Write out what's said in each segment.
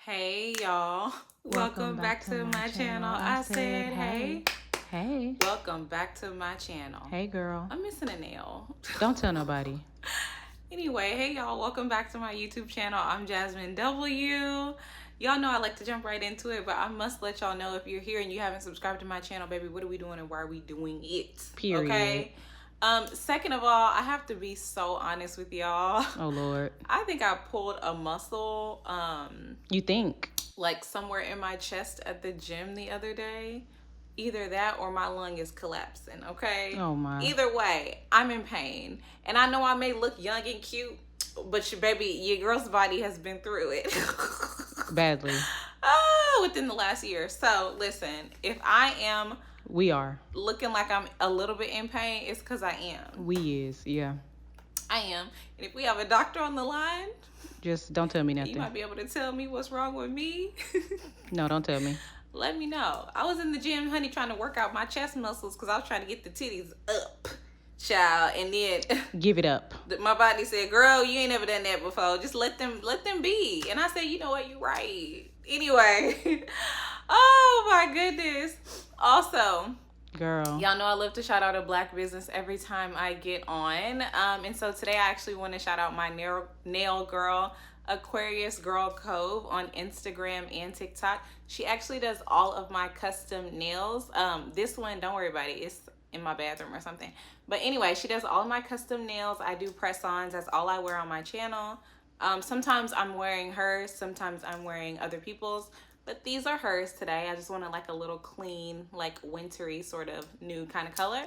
Hey y'all, welcome back to my channel. I said hey. Hey. Welcome back to my channel. Hey girl. I'm missing a nail. Don't tell nobody. Anyway, hey y'all, welcome back to my YouTube channel. I'm Jazmyn W. Y'all know I like to jump right into it, but I must let y'all know if you're here and you haven't subscribed to my channel, baby, what are we doing and why are we doing it? Period. Okay? Second of all, I have to be so honest with y'all. Oh Lord. I think I pulled a muscle. You think? Like somewhere in my chest at the gym the other day. Either that or my lung is collapsing, okay? Oh my. Either way, I'm in pain. And I know I may look young and cute, but your girl's body has been through it. Badly. Within the last year. So listen, if I am looking like I'm a little bit in pain, it's because I am. Yeah. I am. And if we have a doctor on the line, just don't tell me nothing. You might be able to tell me what's wrong with me. No, don't tell me. Let me know. I was in the gym, honey, trying to work out my chest muscles because I was trying to get the titties up, child. And then give it up. My body said, "Girl, you ain't never done that before. Just let them be." And I said, "You know what? You're right." Anyway, oh my goodness. Also, girl, y'all know I love to shout out a black business every time I get on. And so today I actually want to shout out my nail girl, Aquarius Girl Cove, on Instagram and TikTok. She actually does all of my custom nails. This one, don't worry about it. It's in my bathroom or something. But anyway, she does all of my custom nails. I do press-ons. That's all I wear on my channel. Sometimes I'm wearing hers. Sometimes I'm wearing other people's. But these are hers today. I just wanted like a little clean, like wintry sort of nude kind of color.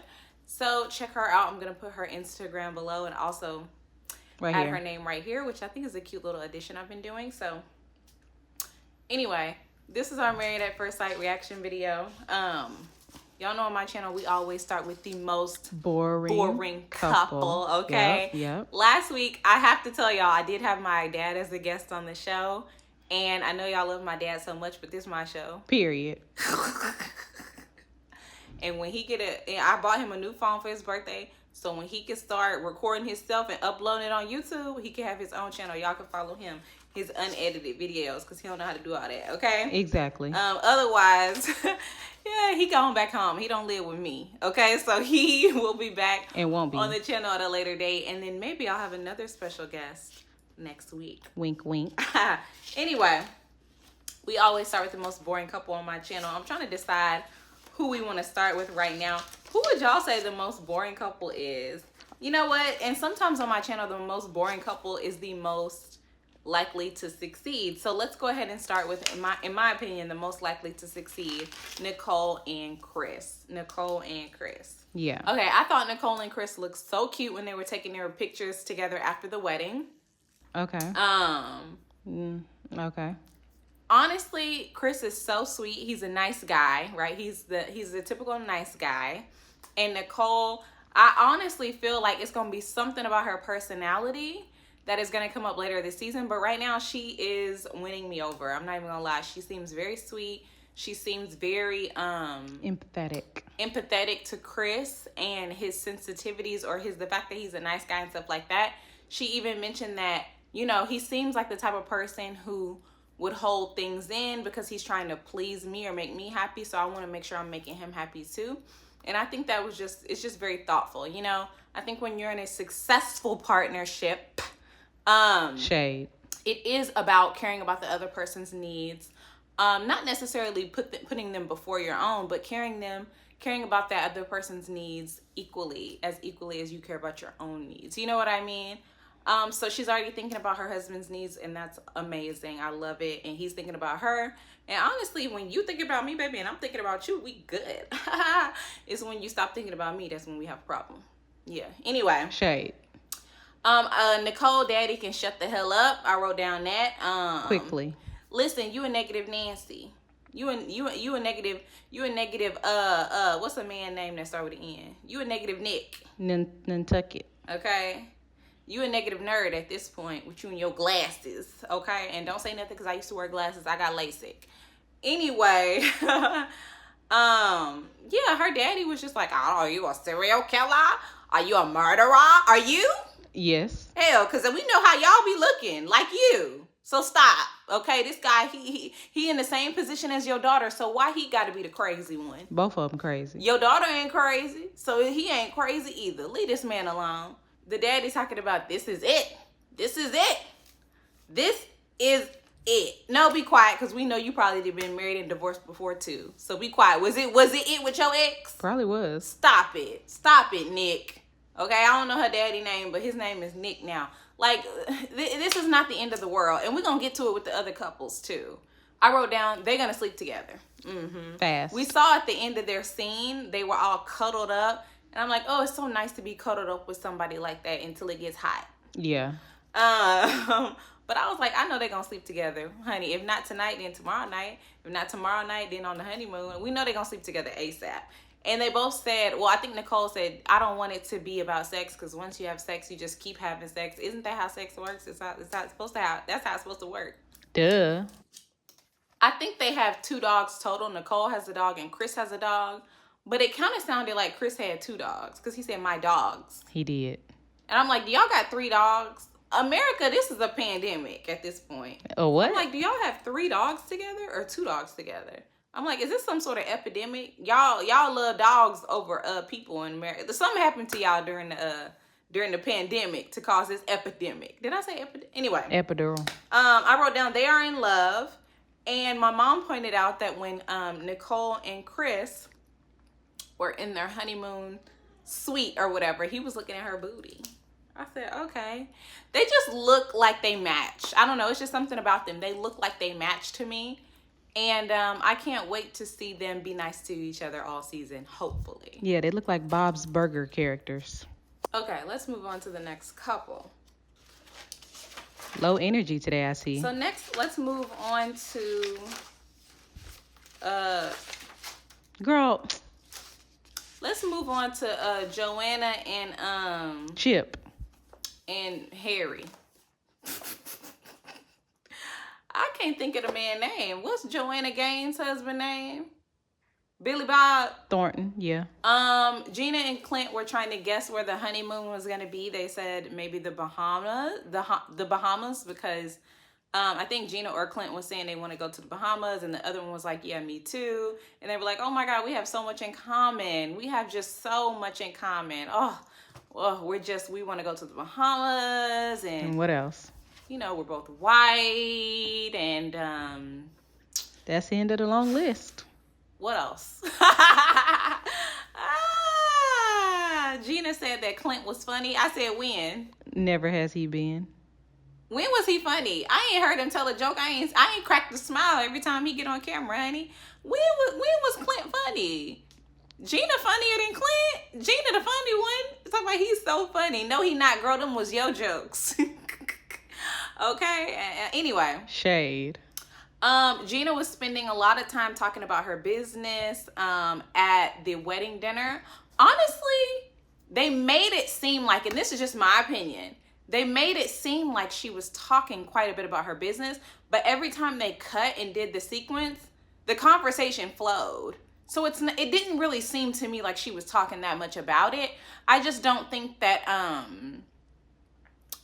So check her out. I'm going to put her Instagram below and also add her name right here, which I think is a cute little addition I've been doing. So anyway, this is our Married at First Sight reaction video. Y'all know on my channel, we always start with the most boring couple, okay? Yep. Last week, I have to tell y'all, I did have my dad as a guest on the show. And I know y'all love my dad so much, but this is my show. Period. And when he I bought him a new phone for his birthday. So when he can start recording himself and uploading it on YouTube, he can have his own channel. Y'all can follow him, his unedited videos, because he don't know how to do all that, okay? Exactly. Otherwise, yeah, he going back home. He don't live with me, okay? So he will be back and won't be on the channel at a later date. And then maybe I'll have another special guest next week. Wink, wink. Anyway, we always start with the most boring couple on my channel. I'm trying to decide who we want to start with right now. Who would y'all say the most boring couple is? You know what? And sometimes on my channel, the most boring couple is the most likely to succeed. So let's go ahead and start with, in my opinion, the most likely to succeed, Nicole and Chris. Nicole and Chris. Yeah. Okay, I thought Nicole and Chris looked so cute when they were taking their pictures together after the wedding. Okay. Okay. Honestly, Chris is so sweet. He's a nice guy, right? He's the typical nice guy. And Nicole, I honestly feel like it's going to be something about her personality that is going to come up later this season. But right now, she is winning me over. I'm not even going to lie. She seems very sweet. She seems very empathetic to Chris and his sensitivities, or the fact that he's a nice guy and stuff like that. She even mentioned that, you know, he seems like the type of person who would hold things in because he's trying to please me or make me happy. So I want to make sure I'm making him happy too. And I think that it's just very thoughtful. You know, I think when you're in a successful partnership, shade, it is about caring about the other person's needs. Not necessarily putting them before your own, but caring about that other person's needs equally as you care about your own needs. You know what I mean? So she's already thinking about her husband's needs, and that's amazing. I love it. And he's thinking about her. And honestly, when you think about me, baby, and I'm thinking about you, we good. It's when you stop thinking about me, that's when we have a problem. Yeah. Anyway. Shade. Nicole Daddy can shut the hell up. I wrote down that. Quickly. Listen, you a negative Nancy. You a negative, what's a man name that start with an N? You a negative Nick. Nantucket. Okay. You a negative nerd at this point with you and your glasses, okay? And don't say nothing because I used to wear glasses. I got LASIK. Anyway, yeah, her daddy was just like, oh, are you a serial killer? Are you a murderer? Are you? Yes. Hell, because we know how y'all be looking, like you. So stop, okay? This guy, he in the same position as your daughter, so why he got to be the crazy one? Both of them crazy. Your daughter ain't crazy, so he ain't crazy either. Leave this man alone. The daddy's talking about this is it. This is it. This is it. No, be quiet, because we know you probably been married and divorced before too. So be quiet. Was it with your ex? Probably was. Stop it. Stop it, Nick. Okay, I don't know her daddy name, but his name is Nick now. Like, this is not the end of the world. And we're going to get to it with the other couples, too. I wrote down, they're going to sleep together. Fast. We saw at the end of their scene, they were all cuddled up. And I'm like, oh, it's so nice to be cuddled up with somebody like that until it gets hot. Yeah. But I was like, I know they're going to sleep together, honey. If not tonight, then tomorrow night. If not tomorrow night, then on the honeymoon. We know they're going to sleep together ASAP. And they both said, well, I think Nicole said, I don't want it to be about sex, because once you have sex, you just keep having sex. Isn't that how sex works? That's how it's supposed to work. Duh. I think they have 2 dogs total. Nicole has a dog and Chris has a dog. But it kind of sounded like Chris had 2 dogs, because he said, my dogs. He did. And I'm like, do y'all got 3 dogs? America, this is a pandemic at this point. Oh, what? I'm like, do y'all have 3 dogs together or 2 dogs together? I'm like, is this some sort of epidemic? Y'all love dogs over people in America. Something happened to y'all during the pandemic to cause this epidemic. Did I say epidemic? Anyway. Epidural. I wrote down they are in love. And my mom pointed out that when Nicole and Chris were in their honeymoon suite or whatever, he was looking at her booty. I said, okay. They just look like they match. I don't know. It's just something about them. They look like they match to me. And I can't wait to see them be nice to each other all season, hopefully. Yeah, they look like Bob's Burger characters. Okay, let's move on to the next couple. Low energy today, I see. So next, let's move on to... Girl. Let's move on to Joanna and... Chip. And Harry. I can't think of the man's name. What's Joanna Gaines' husband's name? Billy Bob Thornton, yeah. Gina and Clint were trying to guess where the honeymoon was going to be. They said maybe the Bahamas, the Bahamas, because I think Gina or Clint was saying they want to go to the Bahamas, and the other one was like, yeah, me too. And they were like, oh my God, we have so much in common. We have just so much in common. Oh, well, we want to go to the Bahamas. And what else? You know, we're both white, and that's the end of the long list. What else? Gina said that Clint was funny. I said, when? Never has he been. When was he funny? I ain't heard him tell a joke. I ain't cracked a smile every time he get on camera, honey. When was Clint funny? Gina funnier than Clint? Gina the funny one? Talking about he's so funny. No, he not, girl. Them was your jokes. Okay. Anyway. Shade. Gina was spending a lot of time talking about her business at the wedding dinner. Honestly, they made it seem like, and this is just my opinion, they made it seem like she was talking quite a bit about her business, but every time they cut and did the sequence, the conversation flowed. So it didn't really seem to me like she was talking that much about it. I just don't think that,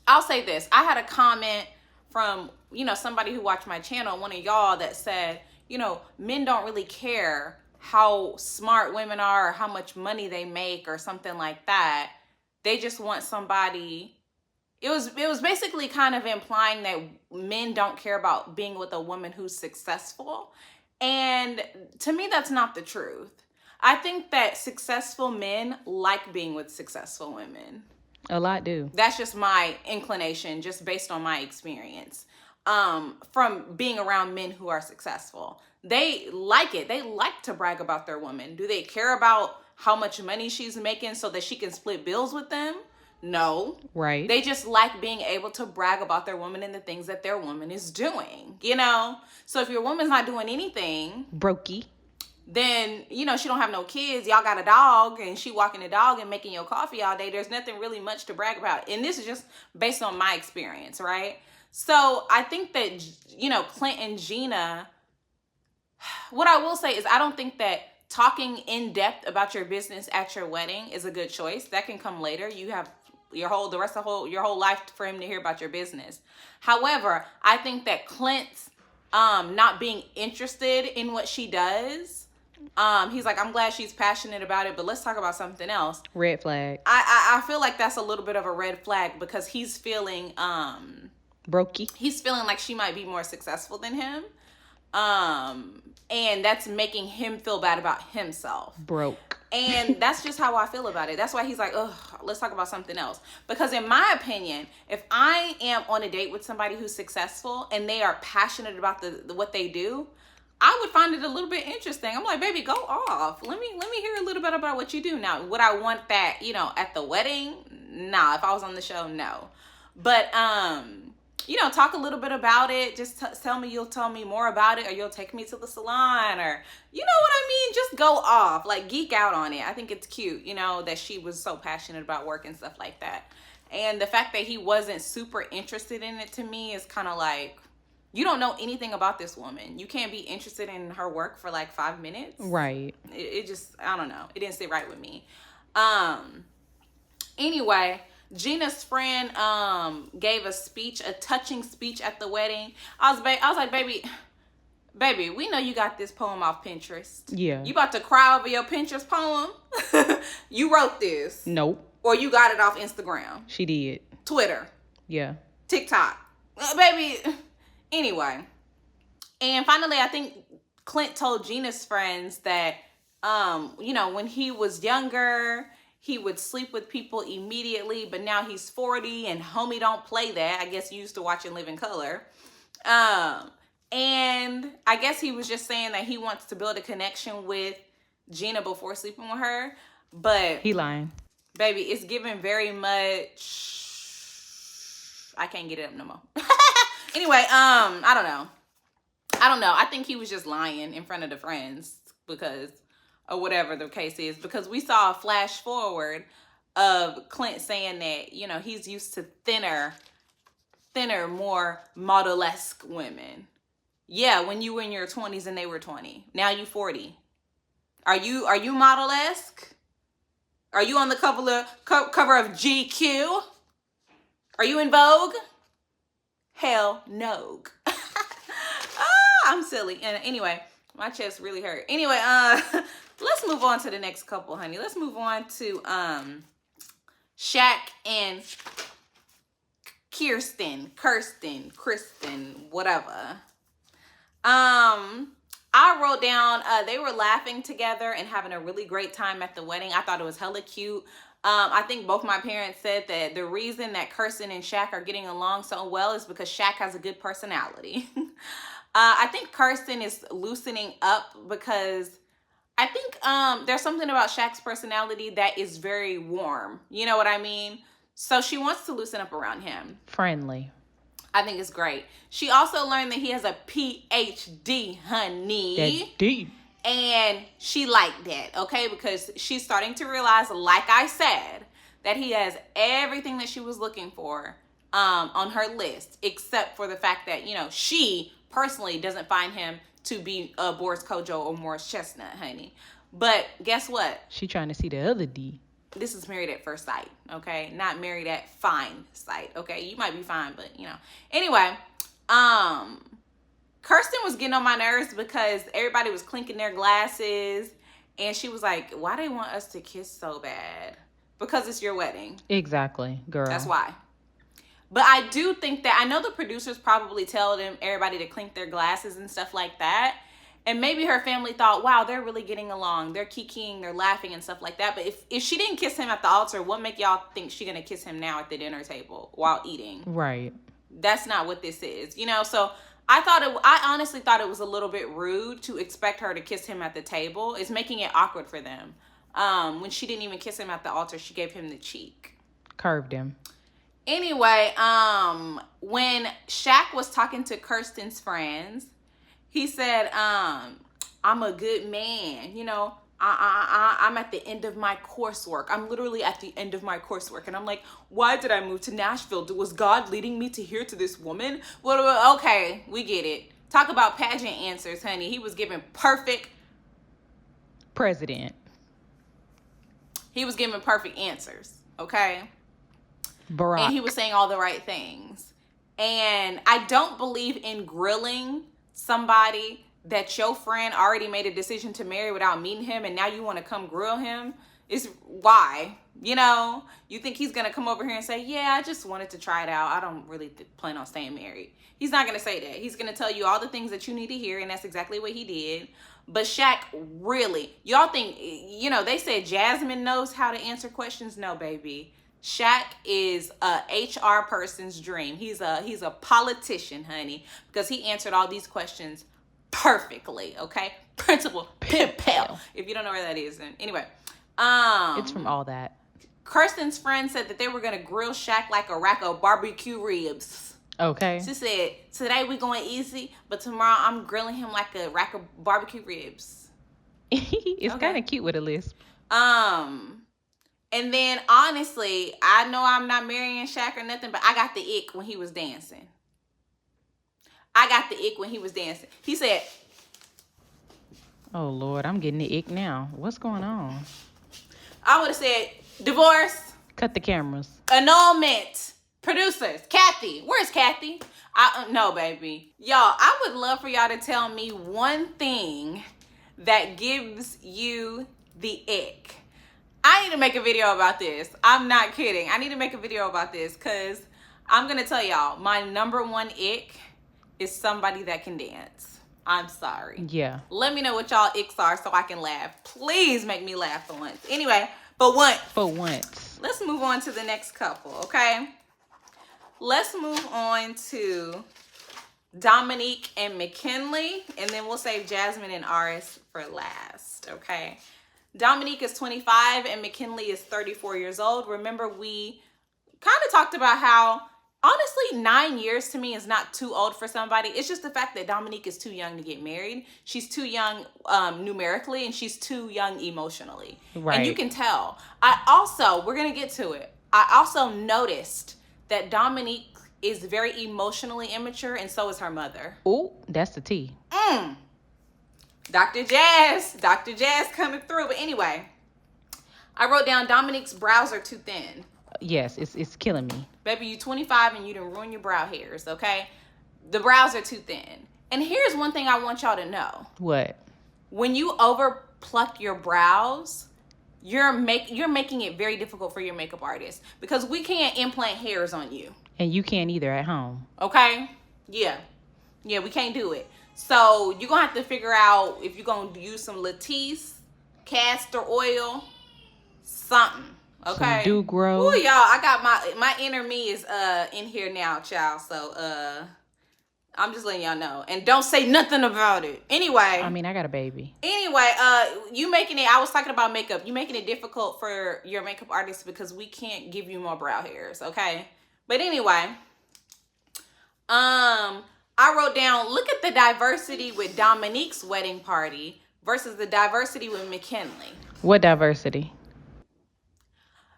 I'll say this. I had a comment from, somebody who watched my channel, one of y'all, that said, men don't really care how smart women are or how much money they make or something like that. They just want somebody. It was basically kind of implying that men don't care about being with a woman who's successful. And to me, that's not the truth. I think that successful men like being with successful women. A lot do. That's just my inclination, just based on my experience. From being around men who are successful. They like it. They like to brag about their woman. Do they care about how much money she's making so that she can split bills with them? No. Right. They just like being able to brag about their woman and the things that their woman is doing, So if your woman's not doing anything. Brokey. Then, she don't have no kids. Y'all got a dog and she walking the dog and making your coffee all day. There's nothing really much to brag about. And this is just based on my experience, right? So I think that, Clint and Gina, what I will say is I don't think that talking in depth about your business at your wedding is a good choice. That can come later. You have your whole life for him to hear about your business. However, I think that Clint's not being interested in what she does, he's like, I'm glad she's passionate about it, but let's talk about something else. Red flag. I feel like that's a little bit of a red flag because he's feeling Brokey. He's feeling like she might be more successful than him. And that's making him feel bad about himself. Broke. And that's just how I feel about it. That's why he's like, ugh, let's talk about something else. Because in my opinion, if I am on a date with somebody who's successful and they are passionate about what they do, I would find it a little bit interesting. I'm like, baby, go off. Let me hear a little bit about what you do. Now, would I want that, at the wedding? Nah, if I was on the show, no. But, talk a little bit about it. Just tell me you'll tell me more about it, or you'll take me to the salon, or you know what I mean? Just go off, like geek out on it. I think it's cute, that she was so passionate about work and stuff like that. And the fact that he wasn't super interested in it, to me, is kind of like, you don't know anything about this woman. You can't be interested in her work for like 5 minutes. Right. It just, I don't know. It didn't sit right with me. Anyway, Gina's friend gave a touching speech at the wedding. I was like, baby, we know you got this poem off Pinterest. Yeah. You about to cry over your Pinterest poem? You wrote this. Nope. Or you got it off Instagram. She did. Twitter. Yeah. TikTok. Baby. Anyway. And finally, I think Clint told Gina's friends that, when he was younger, he would sleep with people immediately, but now he's 40 and homie don't play that. I guess you used to watch In Living Color. And I guess he was just saying that he wants to build a connection with Gina before sleeping with her. But he lying. Baby, it's giving very much. I can't get it up no more. Anyway, I don't know. I think he was just lying in front of the friends because, or whatever the case is, because we saw a flash forward of Clint saying that, he's used to thinner, more model-esque women. Yeah, when you were in your 20s and they were 20. Now you 40. Are you model-esque? Are you on the cover of GQ? Are you in Vogue? Hell no. I'm silly. And anyway, my chest really hurt. Anyway, let's move on to the next couple, honey. Let's move on to Shaq and Kristen, whatever. I wrote down they were laughing together and having a really great time at the wedding. I thought it was hella cute. I think both my parents said that the reason that Kirsten and Shaq are getting along so well is because Shaq has a good personality. I think Kirsten is loosening up because I think there's something about Shaq's personality that is very warm. You know what I mean? So she wants to loosen up around him. Friendly. I think it's great. She also learned that he has a PhD, honey. That's deep. And she liked that, okay? Because she's starting to realize, like I said, that he has everything that she was looking for on her list, except for the fact that, she personally doesn't find him to be Boris Kojo or Morris Chestnut, honey. But guess what? She trying to see the other D. This is married at first sight, okay? Not married at fine sight, okay? You might be fine, but, Anyway, Kirsten was getting on my nerves because everybody was clinking their glasses. And she was like, why they want us to kiss so bad? Because it's your wedding. Exactly, girl. That's why. But I do think that, I know the producers probably tell everybody to clink their glasses and stuff like that. And maybe her family thought, wow, they're really getting along. They're kikiing, they're laughing and stuff like that. But if she didn't kiss him at the altar, what make y'all think she's going to kiss him now at the dinner table while eating? Right. That's not what this is, So I honestly thought it was a little bit rude to expect her to kiss him at the table. It's making it awkward for them. When she didn't even kiss him at the altar, she gave him the cheek. Curved him. Anyway, when Shaq was talking to Kirsten's friends, he said, I'm a good man. I'm at the end of my coursework. I'm literally at the end of my coursework. And I'm like, why did I move to Nashville? Was God leading me to here to this woman? Well, okay, we get it. Talk about pageant answers, honey. He was giving perfect. President. He was giving perfect answers, okay? Barack. And he was saying all the right things. And I don't believe in grilling somebody that your friend already made a decision to marry without meeting him, and now you want to come grill him. It's why, you think he's going to come over here and say, yeah, I just wanted to try it out. I don't really plan on staying married. He's not going to say that. He's going to tell you all the things that you need to hear, and that's exactly what he did. But Shaq, really, y'all think, they said Jazmyn knows how to answer questions. No, baby. Shaq is a HR person's dream. He's a politician, honey, because he answered all these questions perfectly, okay? Principal Pimpel. If you don't know where that is, then anyway. It's from All That. Kirsten's friend said that they were going to grill Shaq like a rack of barbecue ribs. Okay. She said, today we going easy, but tomorrow I'm grilling him like a rack of barbecue ribs. It's kind of cute with a lisp. And then, honestly, I know I'm not marrying Shaq or nothing, but I got the ick when he was dancing. He said, oh, Lord, I'm getting the ick now. What's going on? I would have said, divorce. Cut the cameras. Annulment. Producers. Kathy. Where's Kathy? No, baby. Y'all, I would love for y'all to tell me one thing that gives you the ick. I need to make a video about this. I'm not kidding. I need to make a video about this because I'm going to tell y'all my number one ick is somebody that can dance. I'm sorry. Yeah. Let me know what y'all icks are so I can laugh. Please make me laugh for once. Anyway, for once. Let's move on to the next couple, okay? Let's move on to Dominique and McKinley, and then we'll save Jazmyn and Aris for last, okay? Dominique is 25 and McKinley is 34 years old. Remember, we kind of talked about how, honestly, 9 years to me is not too old for somebody. It's just the fact that Dominique is too young to get married. She's too young numerically, and she's too young emotionally. Right. And you can tell. We're going to get to it. I also noticed that Dominique is very emotionally immature, and so is her mother. Ooh, that's the tea. Dr. Jazz coming through. But anyway, I wrote down Dominique's brows are too thin. Yes, it's killing me. Baby, you 25 and you done ruin your brow hairs, okay? The brows are too thin. And here's one thing I want y'all to know. What? When you over pluck your brows, you're making it very difficult for your makeup artist because we can't implant hairs on you. And you can't either at home. Okay? Yeah, we can't do it. So you're going to have to figure out if you're going to use some Latisse, castor oil, something. Okay. Some do-grow. Ooh, y'all, I got my inner me is in here now, child. So I'm just letting y'all know. And don't say nothing about it. Anyway. I mean, I got a baby. Anyway, I was talking about makeup. You making it difficult for your makeup artist because we can't give you more brow hairs, okay? But anyway, I wrote down, look at the diversity with Dominique's wedding party versus the diversity with McKinley. What diversity?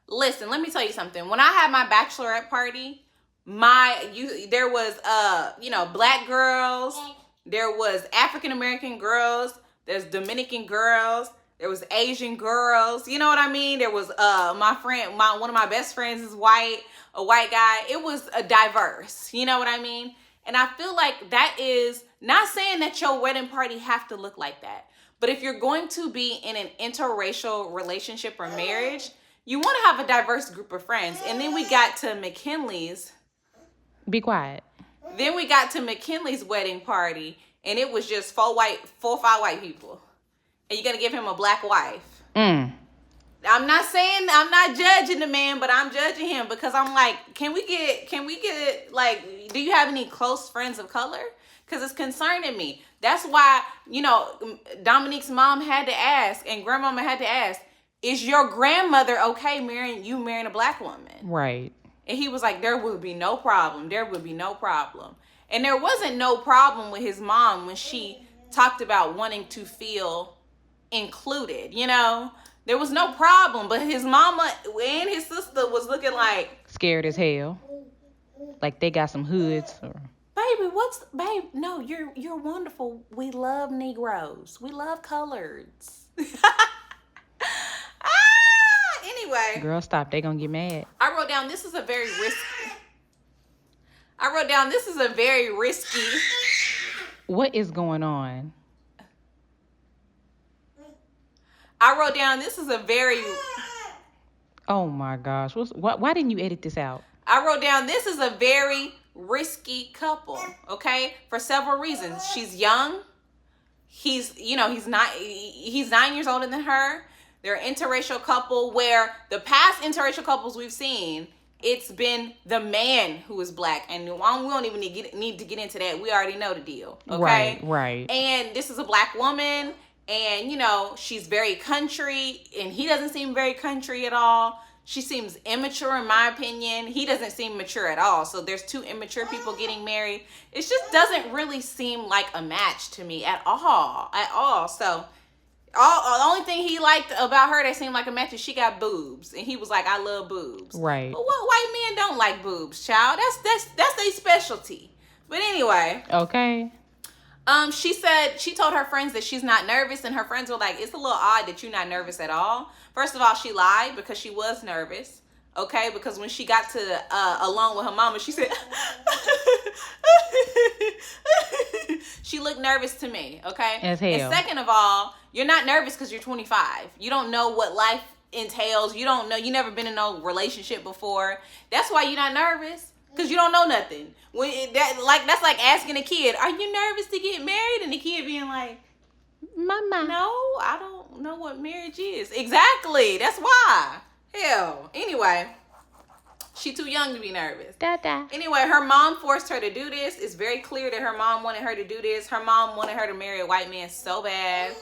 Listen, let me tell you something. When I had my bachelorette party, there was black girls, there was African American girls, there's Dominican girls, there was Asian girls. You know what I mean? There was one of my best friends is white, a white guy. It was a diverse. You know what I mean? And I feel like that is not saying that your wedding party have to look like that. But if you're going to be in an interracial relationship or marriage, you want to have a diverse group of friends. And then we got to McKinley's. Be quiet. Then we got to McKinley's wedding party, and it was just 4 or 5 white people. And you're going to give him a black wife. I'm not judging the man, but I'm judging him because I'm like, can we get like, do you have any close friends of color? Because it's concerning me. That's why, Dominique's mom had to ask and grandmama had to ask, is your grandmother okay marrying a black woman? Right. And he was like, there would be no problem. There would be no problem. And there wasn't no problem with his mom when she talked about wanting to feel included, There was no problem, but his mama and his sister was looking like scared as hell. Like they got some hoods. Babe, no, you're wonderful. We love Negroes. We love coloreds. Anyway. Girl, stop. They gonna get mad. I wrote down this is a very risky. What is going on? I wrote down this is a very. Oh my gosh. Why didn't you edit this out? I wrote down this is a very risky couple, okay? For several reasons. She's young. He's 9 years older than her. They're an interracial couple where the past interracial couples we've seen, it's been the man who is black. And we don't even need to get into that. We already know the deal, okay? Right. And this is a black woman. And, she's very country, and he doesn't seem very country at all. She seems immature, in my opinion. He doesn't seem mature at all. So there's two immature people getting married. It just doesn't really seem like a match to me at all. So the only thing he liked about her that seemed like a match is she got boobs. And he was like, I love boobs. Right. But what white men don't like boobs, child? That's their specialty. But anyway. Okay. She told her friends that she's not nervous, and her friends were like, it's a little odd that you're not nervous at all. First of all, she lied because she was nervous, okay? Because when she got to alone with her mama, she said, she looked nervous to me, okay? As hell. And second of all, you're not nervous because you're 25. You don't know what life entails. You don't know. You never been in no relationship before. That's why you're not nervous. Because you don't know nothing. That's like asking a kid, are you nervous to get married? And the kid being like, Mama. No, I don't know what marriage is. Exactly. That's why. Hell. Anyway, she too young to be nervous. Dada. Anyway, her mom forced her to do this. It's very clear that her mom wanted her to do this. Her mom wanted her to marry a white man so bad.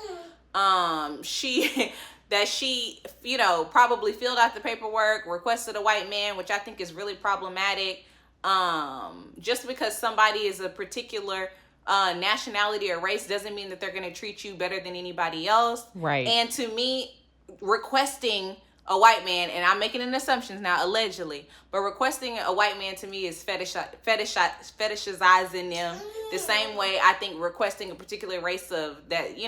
She probably filled out the paperwork, requested a white man, which I think is really problematic. Just because somebody is a particular nationality or race doesn't mean that they're going to treat you better than anybody else. Right. And to me, requesting a white man, and I'm making an assumption now, allegedly, but requesting a white man to me is fetishizing them the same way I think requesting a particular race of that,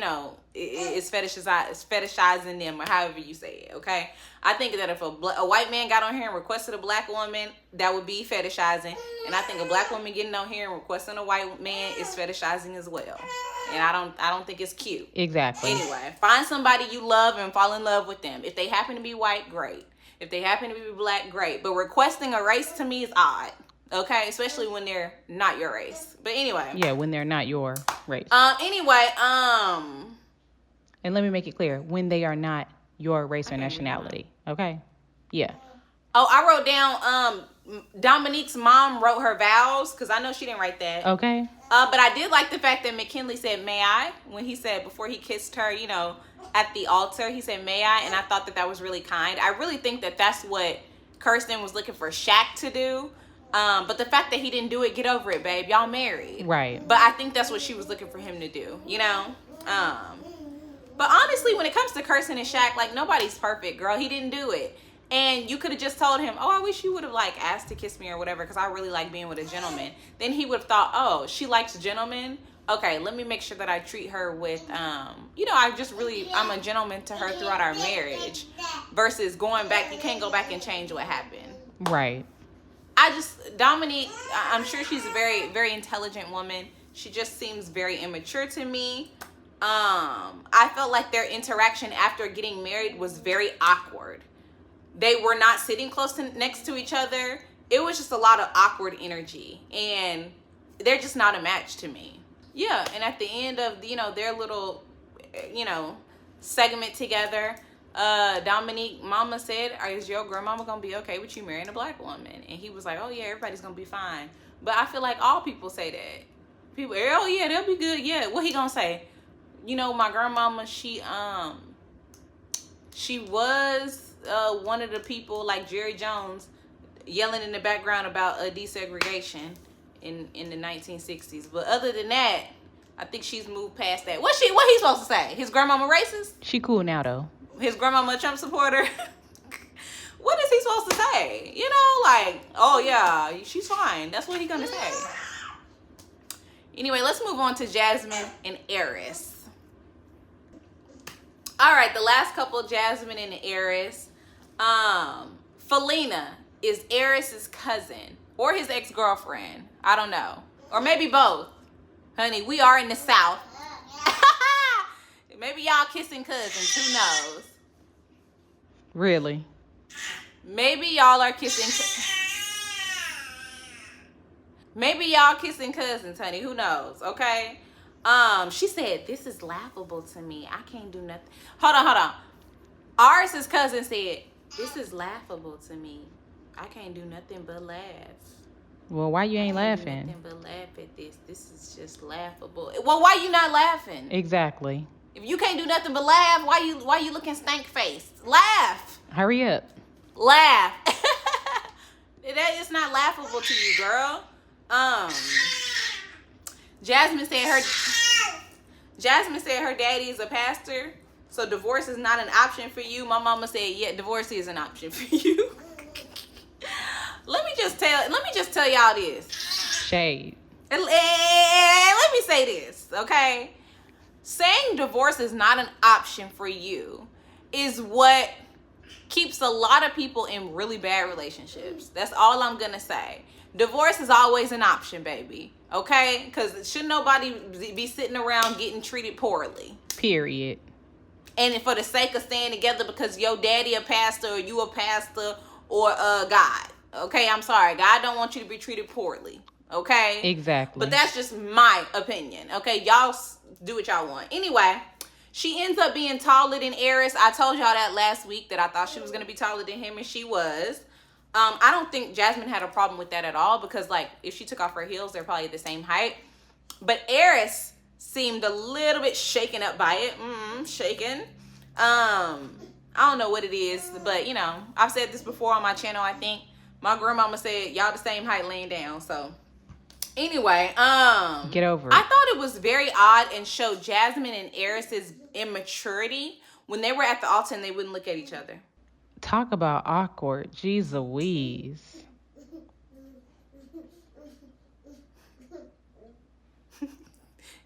is fetishizing them, or however you say it, okay? I think that if a white man got on here and requested a black woman, that would be fetishizing. And I think a black woman getting on here and requesting a white man is fetishizing as well. And I don't think it's cute. Exactly. Anyway, find somebody you love and fall in love with them. If they happen to be white, great. If they happen to be black, great. But requesting a race to me is odd. Okay? Especially when they're not your race. But anyway. Yeah, when they're not your race. Anyway, and let me make it clear, when they are not your race or nationality. Okay? Yeah. Oh, I wrote down Dominique's mom wrote her vows, because I know she didn't write that. Okay. But I did like the fact that McKinley said, may I? When he said, before he kissed her, at the altar, he said, may I? And I thought that was really kind. I really think that that's what Kirsten was looking for Shaq to do. But the fact that he didn't do it, get over it, babe. Y'all married. Right. But I think that's what she was looking for him to do, But honestly, when it comes to Kirsten and Shaq, like, nobody's perfect, girl. He didn't do it. And you could have just told him, oh, I wish you would have, asked to kiss me or whatever, because I really like being with a gentleman. Then he would have thought, oh, she likes gentlemen. Okay, let me make sure that I treat her with, I'm a gentleman to her throughout our marriage. Versus going back, you can't go back and change what happened. Right. Dominique, I'm sure she's a very, very intelligent woman. She just seems very immature to me. I felt like their interaction after getting married was very awkward. They were not sitting next to each other. It was just a lot of awkward energy. And they're just not a match to me. Yeah, and at the end of, their little, segment together, Dominique mama said, is your grandmama going to be okay with you marrying a black woman? And he was like, oh, yeah, everybody's going to be fine. But I feel like all people say that. People, oh, yeah, they'll be good. Yeah, what he going to say? My grandmama, she was one of the people like Jerry Jones yelling in the background about desegregation in the 1960s. But other than that, I think she's moved past that. What he supposed to say? His grandmama racist? She cool now though. His grandmama a Trump supporter? What is he supposed to say? Oh yeah, she's fine. That's what he gonna say. Anyway, let's move on to Jazmyn and Airris. All right, the last couple, Jazmyn and Airris. Felina is Eris's cousin or his ex-girlfriend. I don't know. Or maybe both. Honey, we are in the South. Maybe y'all kissing cousins. Who knows? Really? Maybe y'all are kissing. Maybe y'all kissing cousins, honey. Who knows? Okay. She said, this is laughable to me. I can't do nothing. Hold on. Aris's cousin said, this is laughable to me. I can't do nothing but laugh. Well, why you ain't laughing? Nothing but laugh at this. This is just laughable. Well, why you not laughing? Exactly. If you can't do nothing but laugh, why you looking stank faced? Laugh. Hurry up. Laugh. That is not laughable to you, girl. Jazmyn said her daddy is a pastor, so divorce is not an option for you. My mama said, yeah, divorce is an option for you. Let me just tell y'all this. Shade. And let me say this, okay? Saying divorce is not an option for you is what keeps a lot of people in really bad relationships. That's all I'm gonna say. Divorce is always an option, baby. Okay? Because should nobody be sitting around getting treated poorly. Period. And for the sake of staying together because your daddy a pastor or you a pastor or God. Okay? I'm sorry. God don't want you to be treated poorly. Okay? Exactly. But that's just my opinion. Okay? Y'all do what y'all want. Anyway, she ends up being taller than Eris. I told y'all that last week that I thought she was going to be taller than him, and she was. I don't think Jazmyn had a problem with that at all because, like, if she took off her heels, they're probably the same height. But Eris seemed a little bit shaken up by it. Shaken. I don't know what it is, but, you know, I've said this before on my channel, I think. My grandmama said, y'all the same height laying down, so. Anyway, get over it. I thought it was very odd and showed Jazmyn and Eris's immaturity when they were at the altar and they wouldn't look at each other. Talk about awkward. Jeez Louise.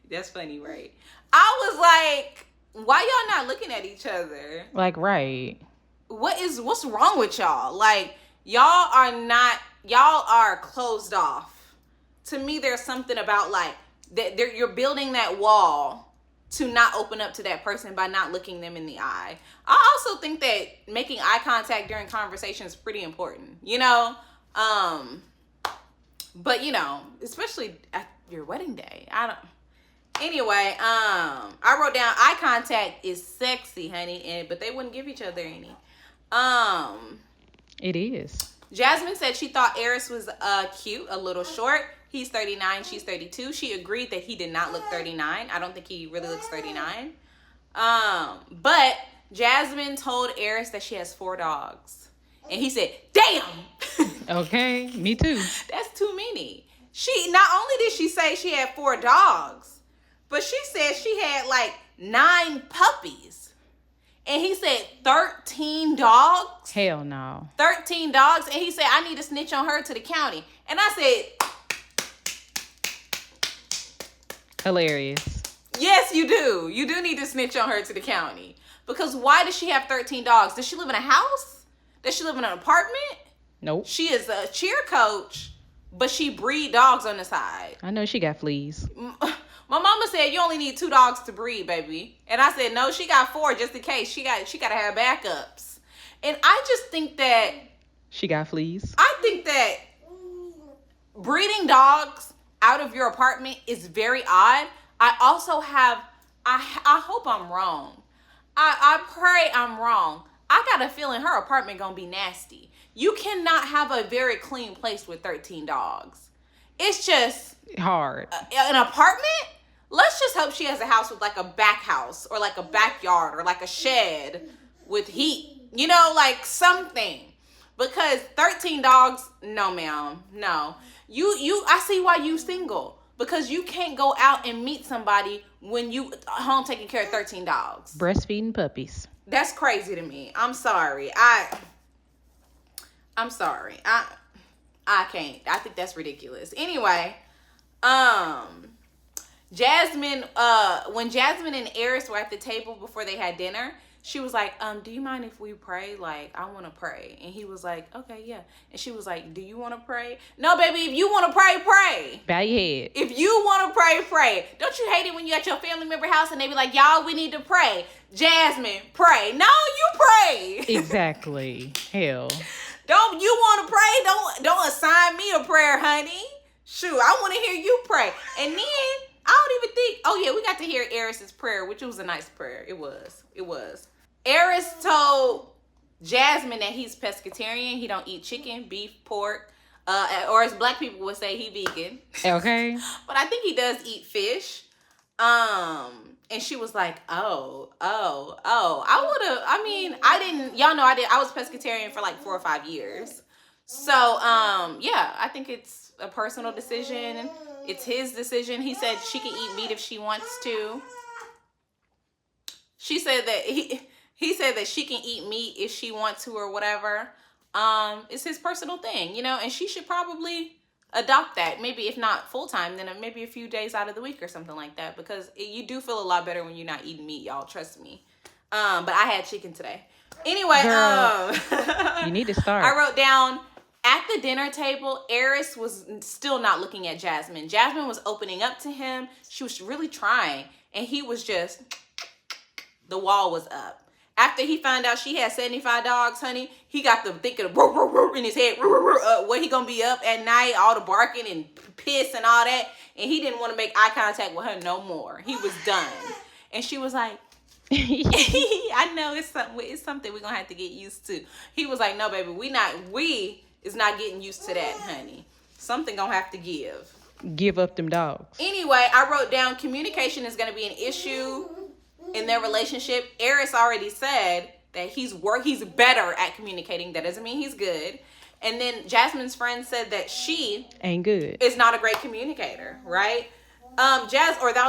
That's funny, right? I was like, why y'all not looking at each other? Like, right. What's wrong with y'all? Like, y'all are closed off. To me, there's something about like that you're building that wall to not open up to that person by not looking them in the eye. I also think that making eye contact during conversation is pretty important, you know? But you know, especially at your wedding day. Anyway, I wrote down eye contact is sexy, honey, but they wouldn't give each other any. It is. Jazmyn said she thought Eris was cute, a little short. He's 39, she's 32. She agreed that he did not look 39. I don't think he really looks 39. But Jazmyn told Eris that she has 4 dogs. And he said, damn! Okay, me too. That's too many. Not only did she say she had 4 dogs, but she said she had like 9 puppies. And he said 13 dogs? Hell no. 13 dogs. And he said, I need to snitch on her to the county. And I said, hilarious. yes, you do. You do need to snitch on her to the county. Because why does she have 13 dogs? Does she live in a house? Does she live in an apartment? Nope. She is a cheer coach, but she breed dogs on the side. I know she got fleas. My mama said you only need 2 dogs to breed, baby. And I said, no, she got 4 just in case. She got to have backups. And I just think that she got fleas. I think that breeding dogs out of your apartment is very odd. I also have, I hope I'm wrong. I pray I'm wrong. I got a feeling her apartment gonna be nasty. You cannot have a very clean place with 13 dogs. It's just hard. An apartment? Let's just hope she has a house with like a back house or like a backyard or like a shed with heat. You know, like something. Because 13 dogs, no ma'am, no. I see why you single. Because you can't go out and meet somebody when you home taking care of 13 dogs. Breastfeeding puppies. That's crazy to me. I'm sorry. I'm sorry. I can't. I think that's ridiculous. Anyway, Jazmyn, when Jazmyn and Eris were at the table before they had dinner, She was like, do you mind if we pray? Like, I want to pray. And he was like, okay, yeah. And she was like, do you want to pray? No, baby, if you want to pray, pray. Bow your head. If you want to pray, pray. Don't you hate it when you at your family member house and they be like, y'all, we need to pray. Jazmyn, pray. No, you pray. Exactly. Hell. Don't you want to pray? Don't assign me a prayer, honey. Shoot, I want to hear you pray. And then I don't even think. Oh yeah, we got to hear Eris's prayer, which was a nice prayer. It was. Eris told Jazmyn that he's pescatarian. He don't eat chicken, beef, pork, or as black people would say, he vegan. Okay. But I think he does eat fish. And she was like, oh. Y'all know I was pescatarian for like 4 or 5 years. So, yeah, I think it's a personal decision. It's his decision. He said she can eat meat if she wants to. She said that he said that she can eat meat if she wants to or whatever. It's his personal thing, you know, and she should probably adopt that. Maybe if not full time, then maybe a few days out of the week or something like that, because you do feel a lot better when you're not eating meat, y'all. Trust me. But I had chicken today. Anyway, girl, you need to start. I wrote down at the dinner table, Eris was still not looking at Jazmyn. Jazmyn was opening up to him. She was really trying, and he was just, the wall was up. After he found out she had 75 dogs, honey, he got them thinking of in his head, what he gonna be up at night, all the barking and piss and all that, and he didn't want to make eye contact with her no more. He was done. And she was like, I know it's something we're gonna have to get used to. He was like, no, baby, we is not getting used to that, honey. Something gonna have to give up them dogs. Anyway, I wrote down communication is gonna be an issue in their relationship. Eris already said that he's better at communicating. That doesn't mean he's good. And then Jazmyn's friend said that she ain't good. Is not a great communicator, right? That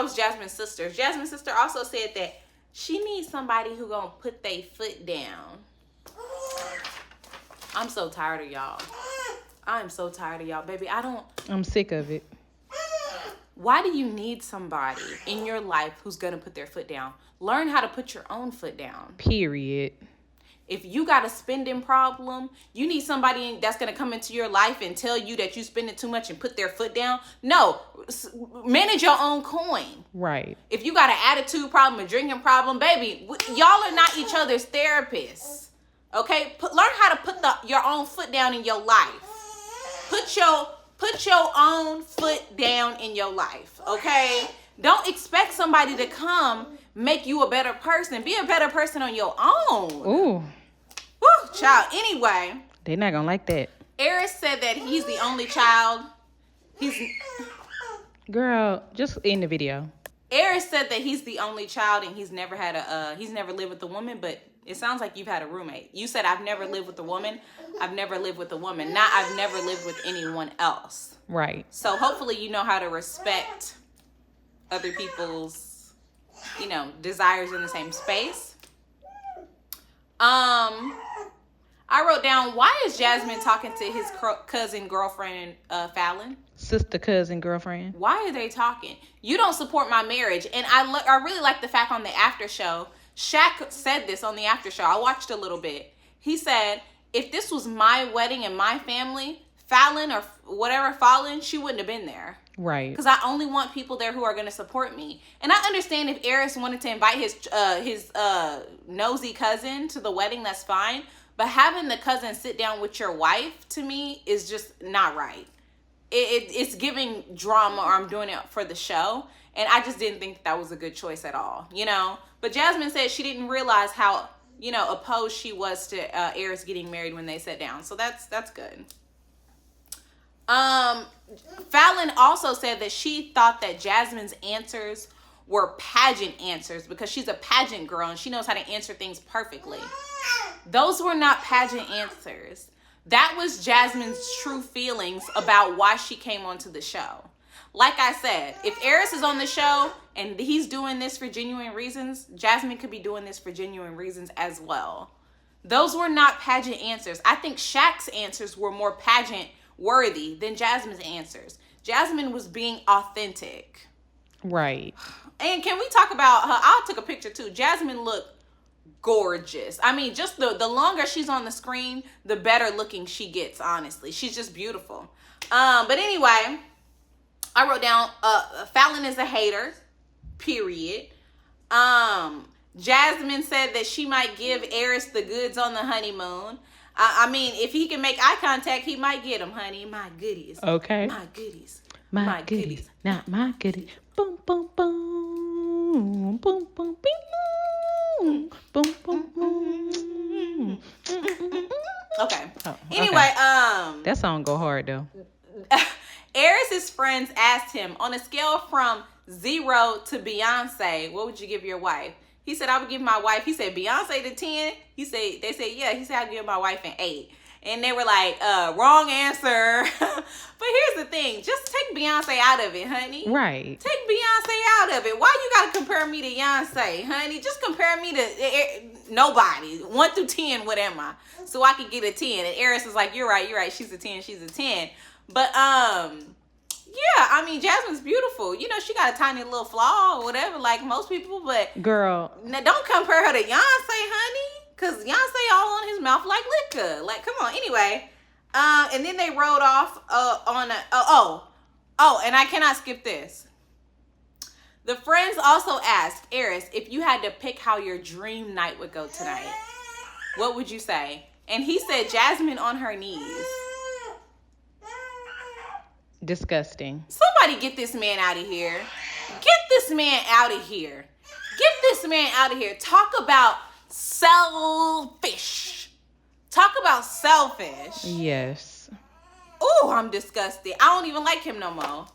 was Jazmyn's sister. Jazmyn's sister also said that she needs somebody who gonna put their foot down. I'm so tired of y'all. I'm so tired of y'all, baby. I'm sick of it. Why do you need somebody in your life who's gonna put their foot down? Learn how to put your own foot down. Period. If you got a spending problem, you need somebody that's going to come into your life and tell you that you spending too much and put their foot down. No, manage your own coin. Right. If you got an attitude problem, a drinking problem, baby, y'all are not each other's therapists. Okay? Learn how to put your own foot down in your life. Put your own foot down in your life. Okay? Don't expect somebody to come make you a better person. Be a better person on your own. Ooh. Woo, child. Anyway. They're not going to like that. Eris said that he's the only child. Girl, just end the video. Eris said that he's the only child and he's never lived with a woman, but it sounds like you've had a roommate. You said, I've never lived with a woman. I've never lived with a woman. Not I've never lived with anyone else. Right. So hopefully you know how to respect other people's desires in the same space. I wrote down, why is Jazmyn talking to his cousin girlfriend, Fallon? Sister, cousin, girlfriend. Why are they talking? You don't support my marriage. And I really like the fact on the after show, Shaq said this on the after show. I watched a little bit. He said, if this was my wedding and my family, Fallon or whatever Fallon, she wouldn't have been there. Right. Because I only want people there who are going to support me. And I understand if Eris wanted to invite his nosy cousin to the wedding, that's fine. But having the cousin sit down with your wife, to me, is just not right. It's giving drama, or I'm doing it for the show. And I just didn't think that was a good choice at all, But Jazmyn said she didn't realize how, opposed she was to Eris getting married when they sat down. So that's good. Fallon also said that she thought that Jazmyn's answers were pageant answers because she's a pageant girl and she knows how to answer things perfectly. Those were not pageant answers. That was Jazmyn's true feelings about why she came onto the show. Like I said, if Eris is on the show and he's doing this for genuine reasons, Jazmyn could be doing this for genuine reasons as well. Those were not pageant answers. I think Shaq's answers were more pageant worthy than Jazmyn's answers. Jazmyn was being authentic. Right. And can we talk about her? I took a picture too. Jazmyn looked gorgeous. I mean, just the longer she's on the screen, the better looking she gets, honestly. She's just beautiful. But anyway, I wrote down Fallon is a hater, period. Jazmyn said that she might give Eris the goods on the honeymoon. I mean, if he can make eye contact, he might get them, honey. My goodies. Okay. My goodies. My goodies. Not my goodies. Boom, boom, boom. Boom, boom, boom. Boom, boom, boom. Okay. Oh, anyway, that song go hard, though. Eris's friends asked him, on a scale from 0 to Beyonce, what would you give your wife? He said, I would give my wife, he said, Beyonce to 10. They said, yeah. He said, I'd give my wife an 8. And they were like, wrong answer. But here's the thing. Just take Beyonce out of it, honey. Right. Take Beyonce out of it. Why you got to compare me to Beyonce, honey? Just compare me to nobody. 1 through 10, what am I? So I could get a 10. And Eris is like, you're right. She's a 10. But, yeah, I mean, Jazmyn's beautiful. You know, she got a tiny little flaw or whatever, like most people, but... Girl. Now, don't compare her to Beyonce, honey. Because Beyonce all on his mouth like liquor. Like, come on. Anyway, and then they rode off on a... and I cannot skip this. The friends also asked Eris if you had to pick how your dream night would go tonight. What would you say? And he said Jazmyn on her knees. Disgusting. Somebody get this man out of here. Get this man out of here. Get this man out of here. Talk about selfish. Talk about selfish. Yes. Ooh, I'm disgusted. I don't even like him no more.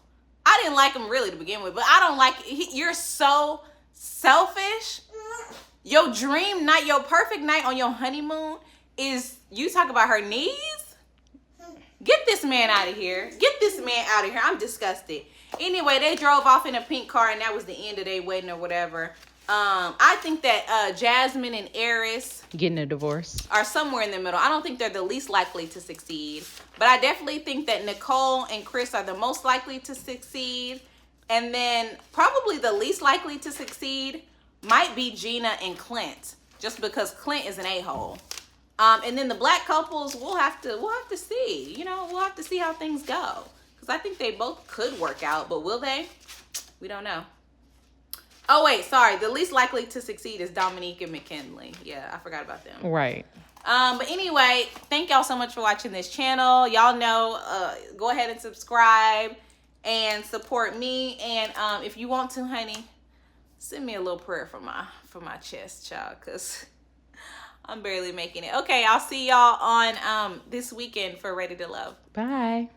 I didn't like him really to begin with, but I don't like you're so selfish. Your dream night, your perfect night on your honeymoon is you talk about her knees? Get this man out of here. Get this man out of here. I'm disgusted. Anyway, they drove off in a pink car, and that was the end of their wedding or whatever. I think that Jazmyn and Eris getting a divorce are somewhere in the middle. I don't think they're the least likely to succeed. But I definitely think that Nicole and Chris are the most likely to succeed. And then probably the least likely to succeed might be Gina and Clint. Just because Clint is an a-hole. And then the black couples, we'll have to see. You know, we'll have to see how things go. Because I think they both could work out, but will they? We don't know. Oh, wait, sorry. The least likely to succeed is Dominique and McKinley. Yeah, I forgot about them. Right. But anyway, thank y'all so much for watching this channel. Y'all know, go ahead and subscribe and support me. And if you want to, honey, send me a little prayer for my chest, child, because I'm barely making it. Okay, I'll see y'all on this weekend for Ready to Love. Bye.